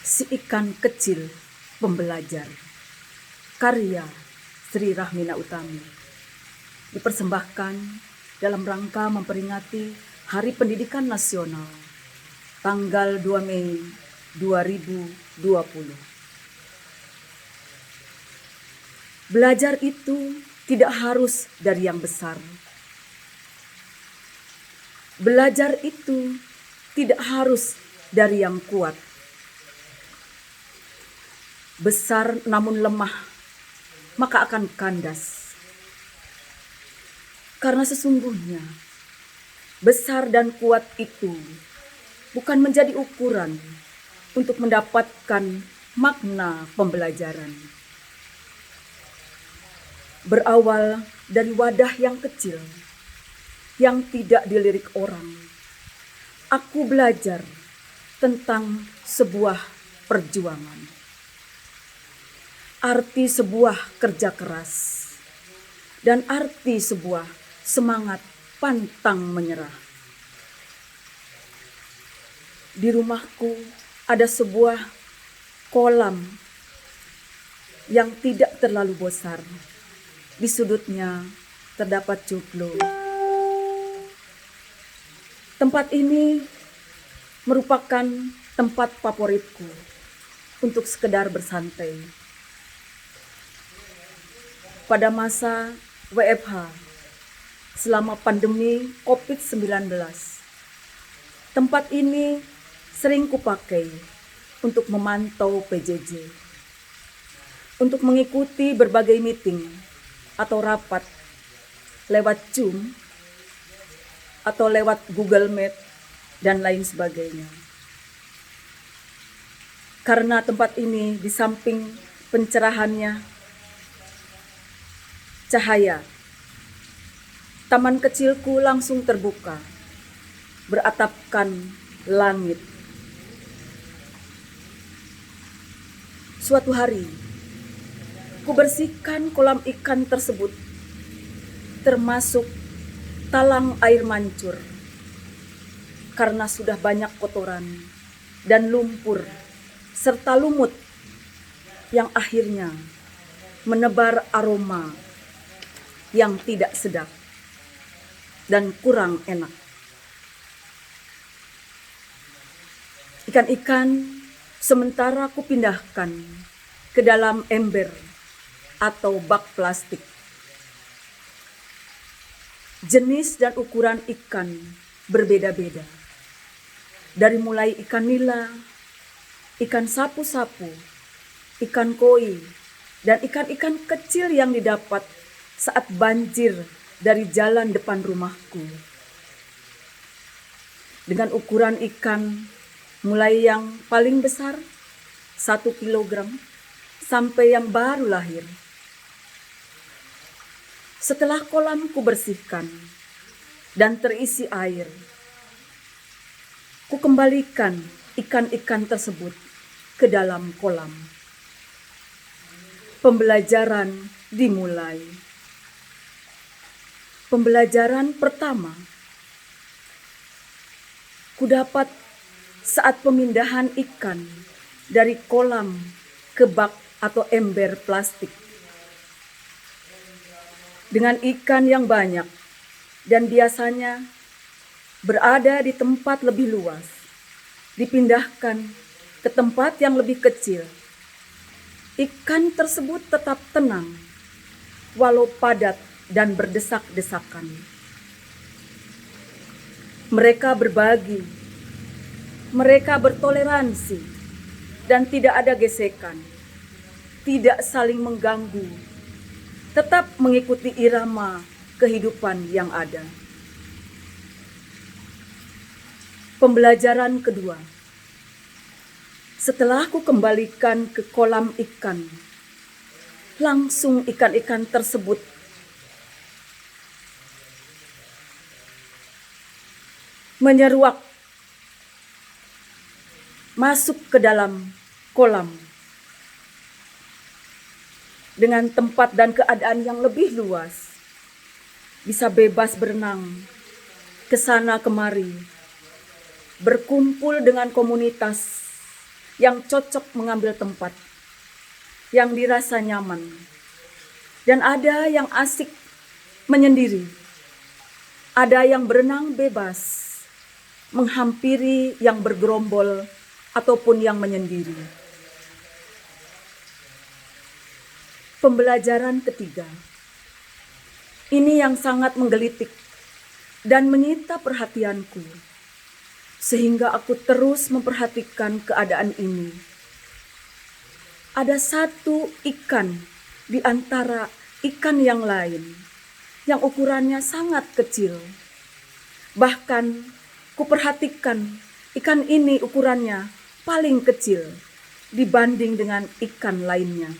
Si Ikan Kecil Pembelajar, karya Sri Rahmina Utami, dipersembahkan dalam rangka memperingati Hari Pendidikan Nasional tanggal 2 Mei 2020. Belajar itu tidak harus dari yang besar. Belajar itu tidak harus dari yang kuat. Besar namun lemah, maka akan kandas. Karena sesungguhnya besar dan kuat itu bukan menjadi ukuran untuk mendapatkan makna pembelajaran. Berawal dari wadah yang kecil, yang tidak dilirik orang, aku belajar tentang sebuah perjuangan. Arti sebuah kerja keras, dan arti sebuah semangat pantang menyerah. Di rumahku ada sebuah kolam yang tidak terlalu besar. Di sudutnya terdapat cuklu. Tempat ini merupakan tempat favoritku untuk sekedar bersantai. Pada masa WFH, selama pandemi COVID-19, tempat ini sering kupakai untuk memantau PJJ, untuk mengikuti berbagai meeting atau rapat lewat Zoom atau lewat Google Meet dan lain sebagainya. Karena tempat ini di samping pencerahannya cahaya, taman kecilku langsung terbuka, beratapkan langit. Suatu hari, ku bersihkan kolam ikan tersebut, termasuk talang air mancur, karena sudah banyak kotoran dan lumpur serta lumut yang akhirnya menebar aroma yang tidak sedap dan kurang enak. Ikan-ikan sementara ku pindahkan ke dalam ember atau bak plastik. Jenis dan ukuran ikan berbeda-beda. Dari mulai ikan nila, ikan sapu-sapu, ikan koi, dan ikan-ikan kecil yang didapat saat banjir dari jalan depan rumahku. Dengan ukuran ikan mulai yang paling besar 1 kilogram sampai yang baru lahir. Setelah kolamku bersihkan dan terisi air, ku kembalikan ikan-ikan tersebut ke dalam kolam. Pembelajaran dimulai. Pembelajaran pertama kudapat saat pemindahan ikan dari kolam ke bak atau ember plastik. Dengan ikan yang banyak dan biasanya berada di tempat lebih luas, dipindahkan ke tempat yang lebih kecil. Ikan tersebut tetap tenang, walau padat dan berdesak-desakan. Mereka berbagi, mereka bertoleransi, dan tidak ada gesekan, tidak saling mengganggu, tetap mengikuti irama kehidupan yang ada. Pembelajaran kedua. Setelah ku kembalikan ke kolam ikan, langsung ikan-ikan tersebut menyeruak masuk ke dalam kolam dengan tempat dan keadaan yang lebih luas, bisa bebas berenang ke sana kemari, berkumpul dengan komunitas yang cocok mengambil tempat, yang dirasa nyaman. Dan ada yang asik menyendiri. Ada yang berenang bebas, menghampiri yang bergerombol ataupun yang menyendiri. Pembelajaran ketiga. Ini yang sangat menggelitik dan menyita perhatianku, sehingga aku terus memperhatikan keadaan ini. Ada satu ikan di antara ikan yang lain, yang ukurannya sangat kecil. Bahkan kuperhatikan ikan ini ukurannya paling kecil dibanding dengan ikan lainnya.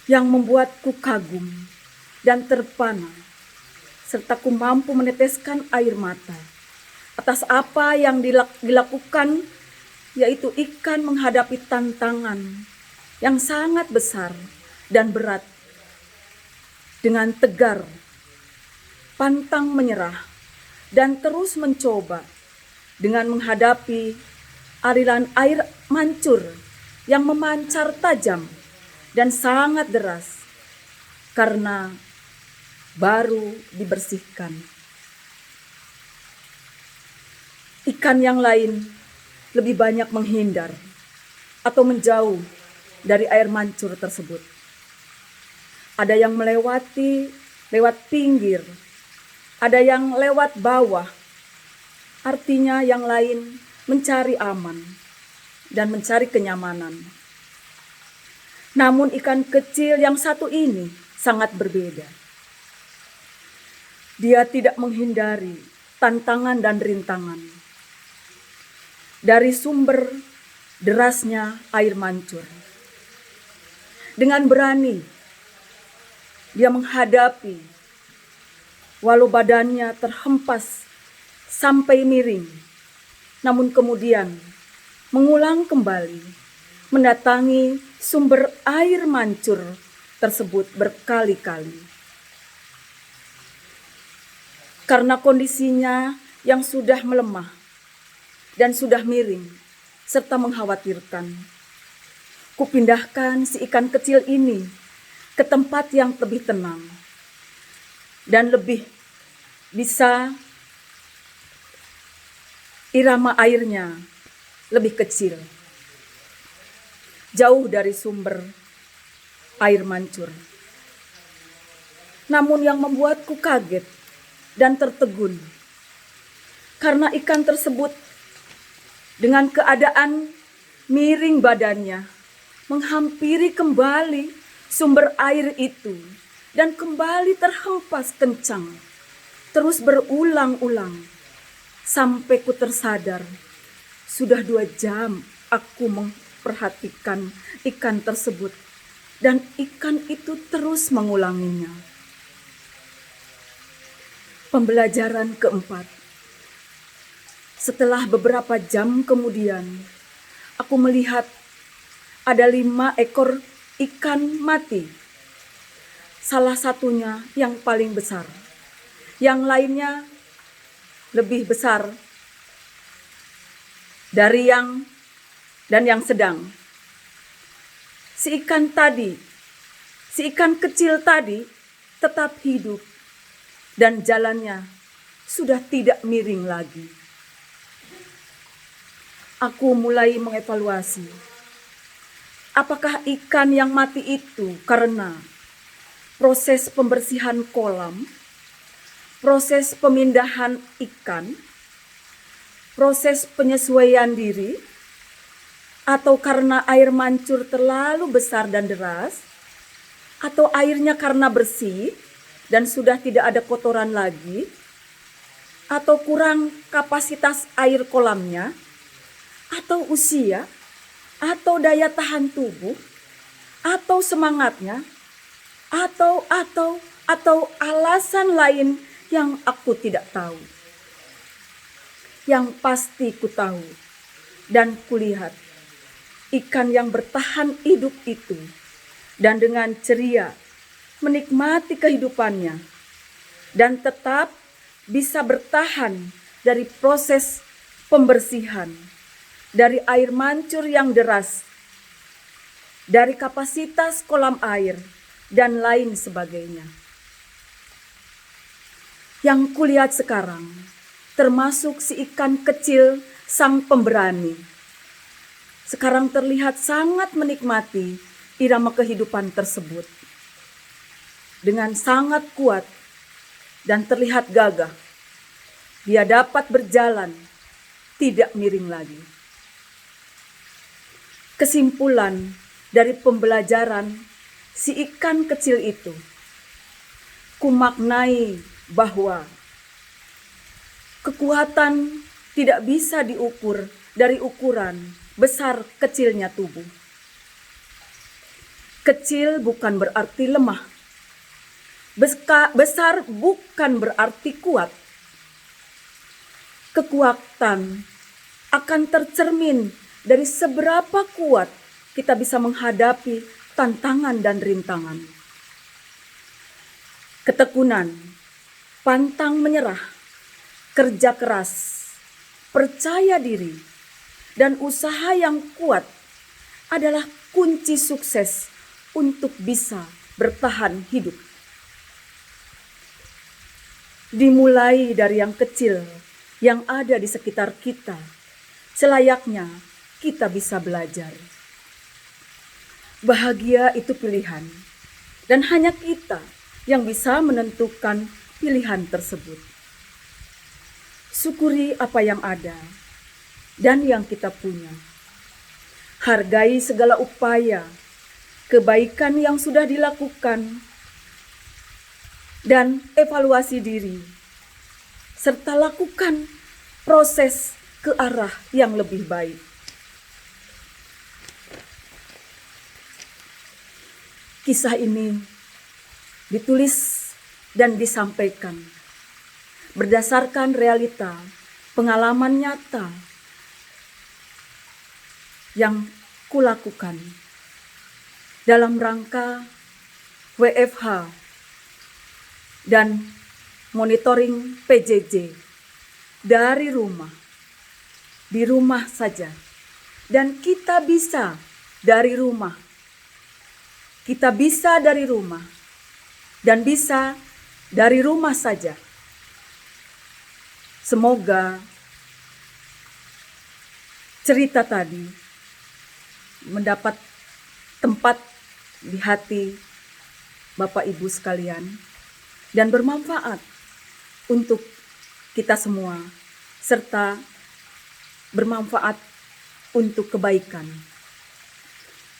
Yang membuatku kagum dan terpana, serta ku mampu meneteskan air mata atas apa yang dilakukan, yaitu ikan menghadapi tantangan yang sangat besar dan berat dengan tegar, pantang menyerah, dan terus mencoba dengan menghadapi aliran air mancur yang memancar tajam dan sangat deras karena baru dibersihkan. Ikan yang lain lebih banyak menghindar atau menjauh dari air mancur tersebut. Ada yang lewat pinggir, ada yang lewat bawah. Artinya yang lain mencari aman dan mencari kenyamanan. Namun ikan kecil yang satu ini sangat berbeda. Dia tidak menghindari tantangan dan rintangan dari sumber derasnya air mancur. Dengan berani, dia menghadapi, walau badannya terhempas sampai miring, namun kemudian mengulang kembali, mendatangi sumber air mancur tersebut berkali-kali. Karena kondisinya yang sudah melemah dan sudah miring, serta mengkhawatirkan, kupindahkan si ikan kecil ini ke tempat yang lebih tenang dan lebih bisa irama airnya lebih kecil, jauh dari sumber air mancur. Namun yang membuatku kaget dan tertegun, karena ikan tersebut dengan keadaan miring badannya menghampiri kembali sumber air itu dan kembali terhempas kencang, terus berulang-ulang sampai ku tersadar. Sudah 2 jam aku memperhatikan ikan tersebut dan ikan itu terus mengulanginya. Pembelajaran keempat. Setelah beberapa jam kemudian, aku melihat ada 5 ekor ikan mati. Salah satunya yang paling besar. Yang lainnya lebih besar dari yang sedang. Si ikan kecil tadi tetap hidup dan jalannya sudah tidak miring lagi. Aku mulai mengevaluasi, apakah ikan yang mati itu karena proses pembersihan kolam, proses pemindahan ikan, proses penyesuaian diri, atau karena air mancur terlalu besar dan deras, atau airnya karena bersih dan sudah tidak ada kotoran lagi, atau kurang kapasitas air kolamnya, atau usia, atau daya tahan tubuh, atau semangatnya, atau alasan lain yang aku tidak tahu. Yang pasti ku tahu dan kulihat ikan yang bertahan hidup itu dan dengan ceria menikmati kehidupannya dan tetap bisa bertahan dari proses pembersihan dari air mancur yang deras, dari kapasitas kolam air, dan lain sebagainya. Yang kulihat sekarang, termasuk si ikan kecil sang pemberani, sekarang terlihat sangat menikmati irama kehidupan tersebut. Dengan sangat kuat dan terlihat gagah, dia dapat berjalan, tidak miring lagi. Kesimpulan dari pembelajaran si ikan kecil itu, kumaknai bahwa kekuatan tidak bisa diukur dari ukuran besar kecilnya tubuh. Kecil bukan berarti lemah. Besar bukan berarti kuat. Kekuatan akan tercermin dari seberapa kuat kita bisa menghadapi tantangan dan rintangan. Ketekunan, pantang menyerah, kerja keras, percaya diri, dan usaha yang kuat adalah kunci sukses untuk bisa bertahan hidup. Dimulai dari yang kecil yang ada di sekitar kita, selayaknya kita bisa belajar. Bahagia itu pilihan, dan hanya kita yang bisa menentukan pilihan tersebut. Syukuri apa yang ada dan yang kita punya. Hargai segala upaya, kebaikan yang sudah dilakukan, dan evaluasi diri, serta lakukan proses ke arah yang lebih baik. Kisah ini ditulis dan disampaikan berdasarkan realita pengalaman nyata yang kulakukan dalam rangka WFH dan monitoring PJJ dari rumah, di rumah saja. Dan kita bisa dari rumah. Kita bisa dari rumah dan bisa dari rumah saja. Semoga cerita tadi mendapat tempat di hati Bapak Ibu sekalian dan bermanfaat untuk kita semua, serta bermanfaat untuk kebaikan.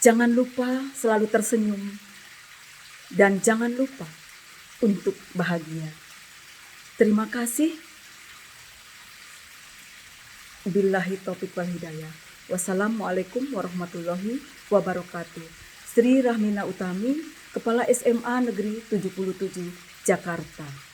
Jangan lupa selalu tersenyum dan jangan lupa untuk bahagia. Terima kasih. Billahi taufiq wal hidayah. Wassalamualaikum warahmatullahi wabarakatuh. Sri Rahmina Utami, Kepala SMA Negeri 77, Jakarta.